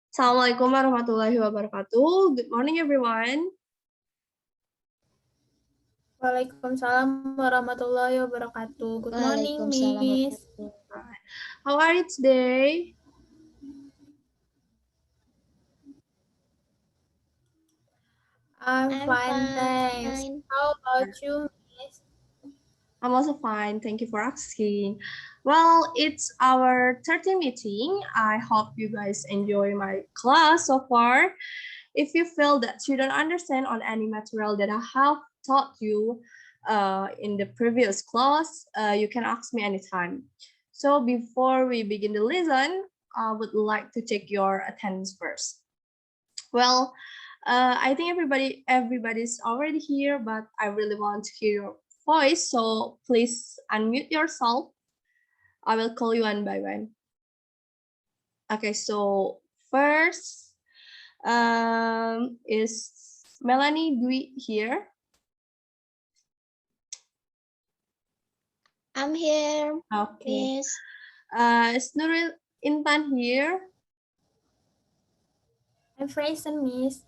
Assalamualaikum warahmatullahi wabarakatuh. Good morning, everyone. Waalaikumsalam warahmatullahi wabarakatuh. Good morning, Miss. How are you today? I'm fine, thanks. How about you, Miss? I'm also fine. Thank you for asking. Well, it's our 30th meeting. I hope you guys enjoy my class so far. If you feel that you don't understand on any material that I have taught you in the previous class, you can ask me anytime. So before we begin the lesson, I would like to check your attendance first. Well, I think everybody's already here, but I really want to hear your voice. So please unmute yourself. I will call you one by one. Okay, so first is Melanie Dwi here? I'm here. Okay. Miss. Is Nuril Intan here? I'm present, Miss.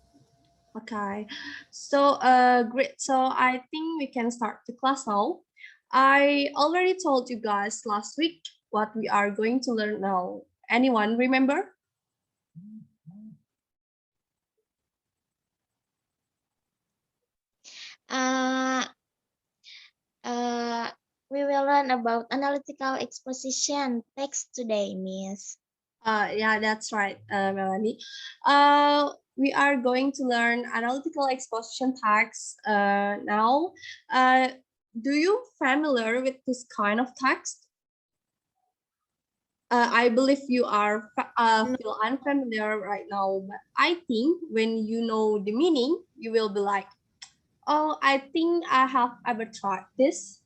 Okay. So great. So I think we can start the class now. I already told you guys last week what we are going to learn now. Anyone remember? We will learn about analytical exposition text today, Miss. Yeah, that's right, Melanie. We are going to learn analytical exposition tags now. Do you familiar with this kind of text? I believe you are feel unfamiliar right now, but I think when you know the meaning, you will be like, oh, I think I have ever tried this.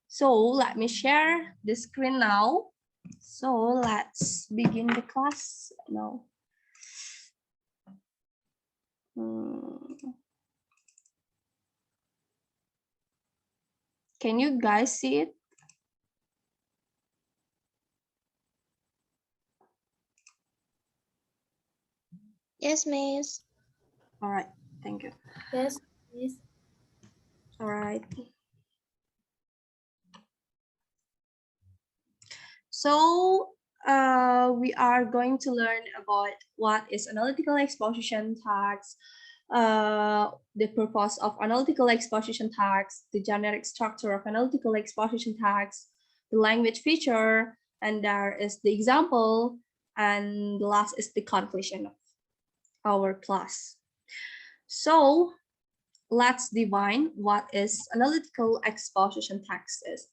So let me share the screen now. So let's begin the class now. Can you guys see it? Yes, Miss. All right, thank you. Yes, Miss. All right. So we are going to learn about what is analytical exposition tags, the purpose of analytical exposition tags, the generic structure of analytical exposition tags, the language feature, and there is the example, and the last is the conclusion of our class. So let's define what is analytical exposition text is.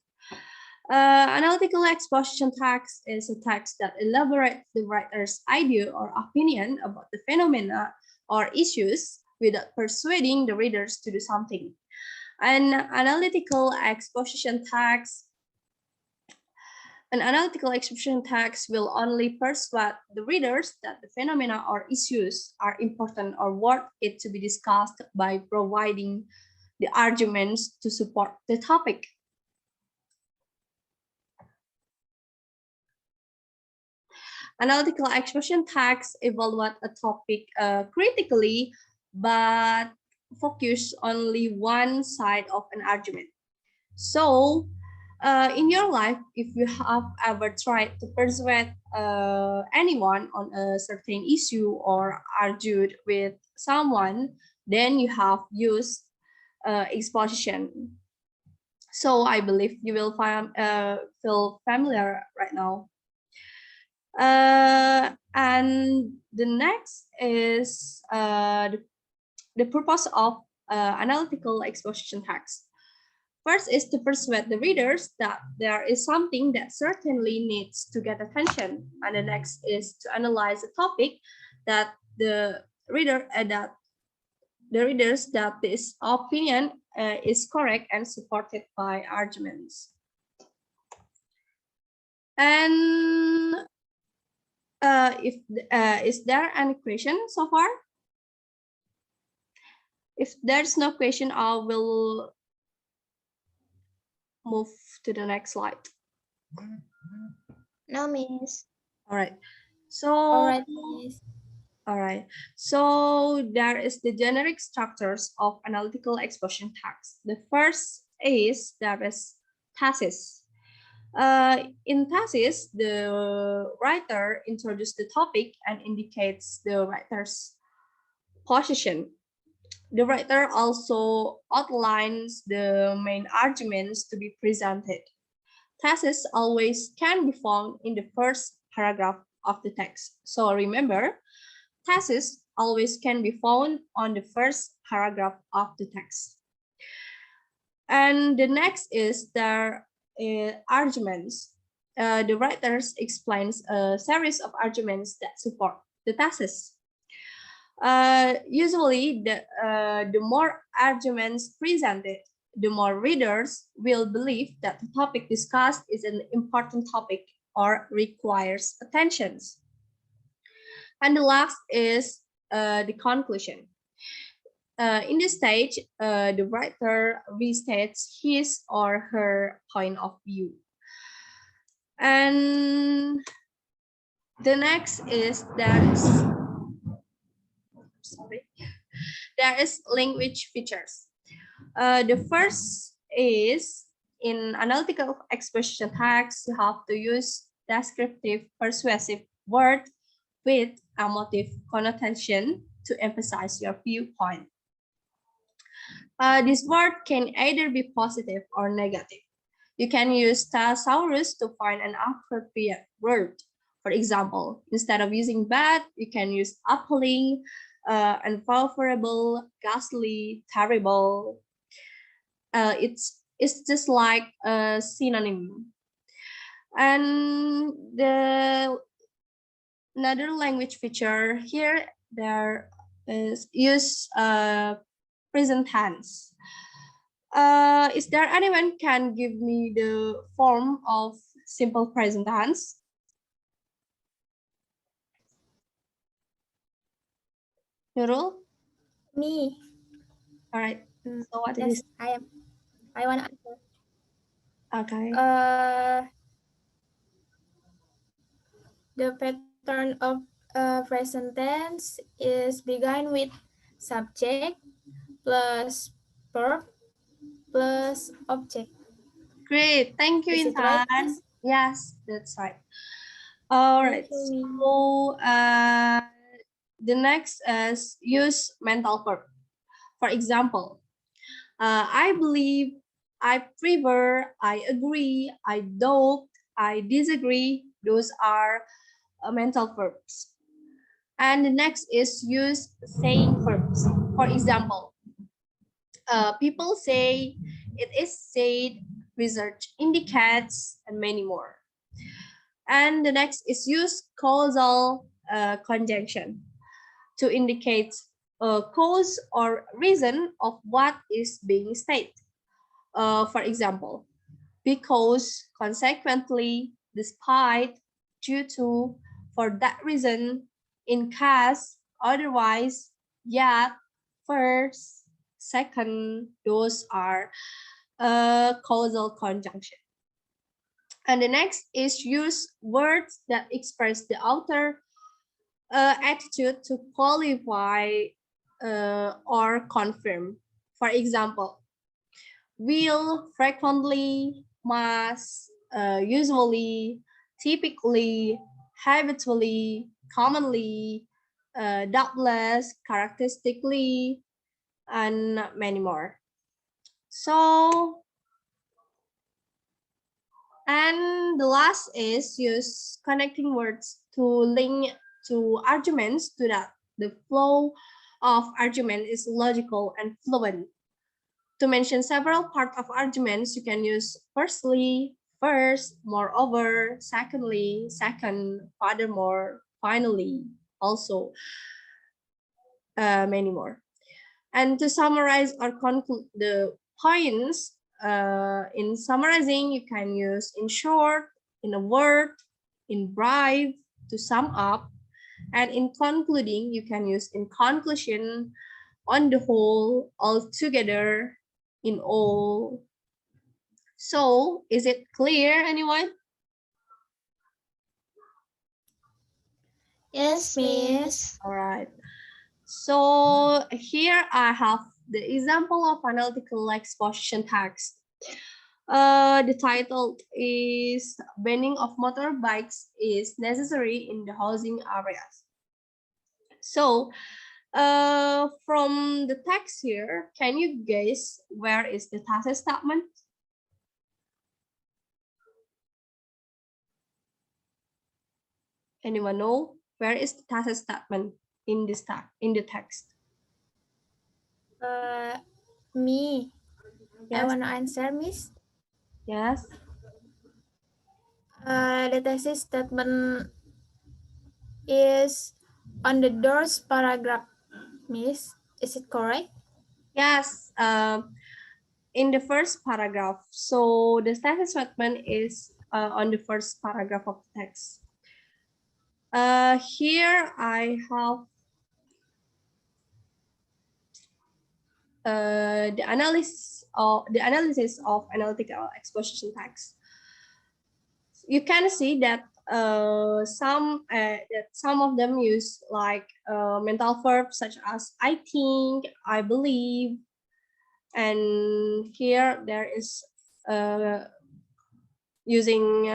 Analytical exposition text is a text that elaborates the writer's idea or opinion about the phenomena or issues without persuading the readers to do something. An analytical exposition text will only persuade the readers that the phenomena or issues are important or worth it to be discussed by providing the arguments to support the topic. Analytical exposition tags evaluate a topic critically, but focus only one side of an argument. So, in your life, if you have ever tried to persuade anyone on a certain issue or argued with someone, then you have used exposition. So I believe you will feel familiar right now. And the next is the purpose of analytical exposition text. First is to persuade the readers that there is something that certainly needs to get attention. And the next is to analyze the topic that the readers that this opinion is correct and supported by arguments. And is there any question so far? If there's no question, I will move to the next slide. No, Miss. All right. So, All right, Miss. all right. So there is the generic structures of analytical exposition tags. The first is there is thesis. In thesis, the writer introduces the topic and indicates the writer's position. The writer also outlines the main arguments to be presented. Thesis always can be found in the first paragraph of the text. So remember, thesis always can be found on the first paragraph of the text. And the next is their arguments. The writers explains a series of arguments that support the thesis. Usually, the more arguments presented, the more readers will believe that the topic discussed is an important topic or requires attention. And the last is the conclusion. In this stage, the writer restates his or her point of view. And the next is there is language features. The first is in analytical exposition tags, you have to use descriptive, persuasive word with emotive connotation to emphasize your viewpoint. This word can either be positive or negative. You can use thesaurus to find an appropriate word. For example, instead of using bad, you can use appalling, unfavorable, ghastly, terrible. It's just like a synonym. And another language feature here there is use present tense. Is there anyone can give me the form of simple present tense? Nurul? Me. All right. So what Yes, is? I want to answer. Okay. The pattern of present tense is begin with subject plus verb plus object. Great. Thank you, Is it right, Intan. Miss? Yes, that's right. All right. Thank you, Miss. So the next is use mental verb. For example, I believe, I prefer, I agree, I doubt, I disagree. Those are mental verbs. And the next is use saying verbs. For example, people say, it is said, research indicates, and many more. And the next is use causal conjunction to indicate a cause or reason of what is being stated. For example, because, consequently, despite, due to, for that reason, in case, otherwise, yet, first, second, those are causal conjunction. And the next is use words that express the outer attitude to qualify or confirm. For example, will, frequently, must, usually, typically, habitually, commonly, doubtless, characteristically, and many more. So, and the last is use connecting words to link to arguments so that the flow of argument is logical and fluent. To mention several parts of arguments, you can use firstly, first, moreover, secondly, second, furthermore, finally, also, many more. And to summarize or conclude the points, in summarizing, you can use in short, in a word, in brief, to sum up. And in concluding, you can use in conclusion, on the whole, altogether, in all. So, is it clear, anyone? Yes, Miss. All right. So here I have the example of analytical exposition text. The title is Banning of Motorbikes is Necessary in the Housing Areas. So from the text here, can you guess where is the thesis statement? Anyone know where is the thesis statement in this in the text? Me. I Yes. want to answer, Miss. Yes. The thesis statement is on the doors paragraph, Miss. Is it correct? Yes. In the first paragraph. So the thesis statement is on the first paragraph of the text. Here I have the analysis of analytical exposition text. You can see that some of them use like mental verbs such as I think, I believe, and here there is using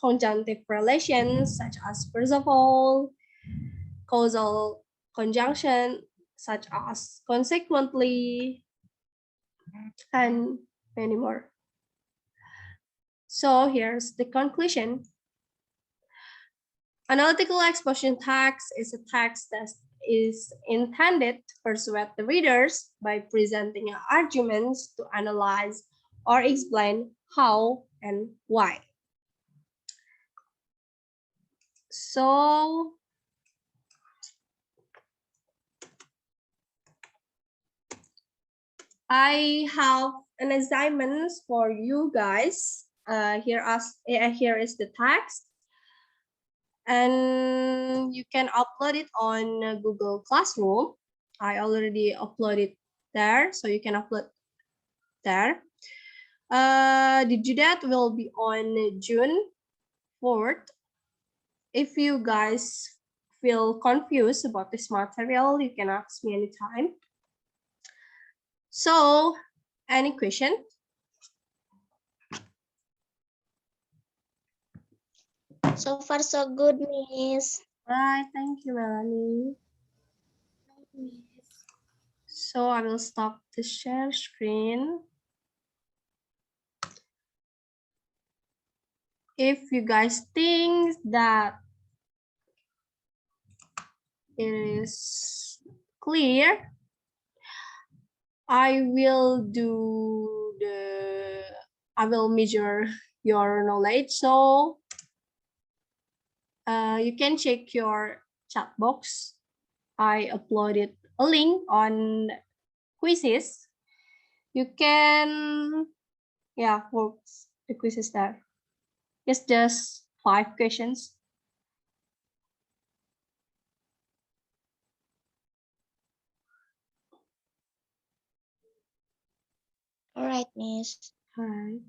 conjunctive relations such as first of all, causal conjunction such as consequently, and many more. So here's the conclusion. Analytical exposition text is a text that is intended to persuade the readers by presenting arguments to analyze or explain how and why. So I have an assignment for you guys. Here is the text, and you can upload it on Google Classroom. I already uploaded there, so you can upload there. The due date will be on June 4th. If you guys feel confused about this material, you can ask me anytime. So, any question? So far, so good, Miss. Right, thank you, Melanie. So I will stop the share screen. If you guys think that it is clear, I will measure your knowledge. So you can check your chat box. I uploaded a link on quizzes. You can, work the quizzes there. It's just 5 questions. All right, Miss. All right.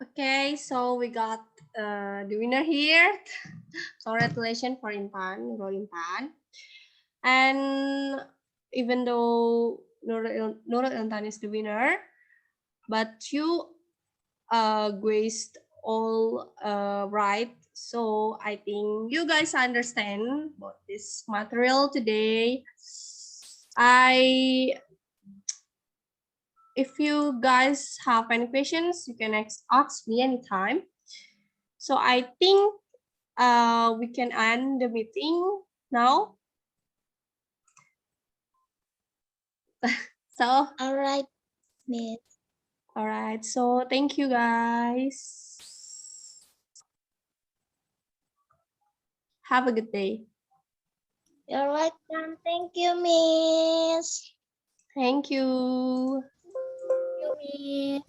Okay, so we got the winner here. Congratulations for Nurul Intan. And even though Nurul Intan is the winner, but you guessed all right. So I think you guys understand about this material today. If you guys have any questions, you can ask me anytime. So I think we can end the meeting now. So All right, Miss. all right. So thank you guys. Have a good day. You're welcome. Thank you, Miss. Thank you. You, Miss.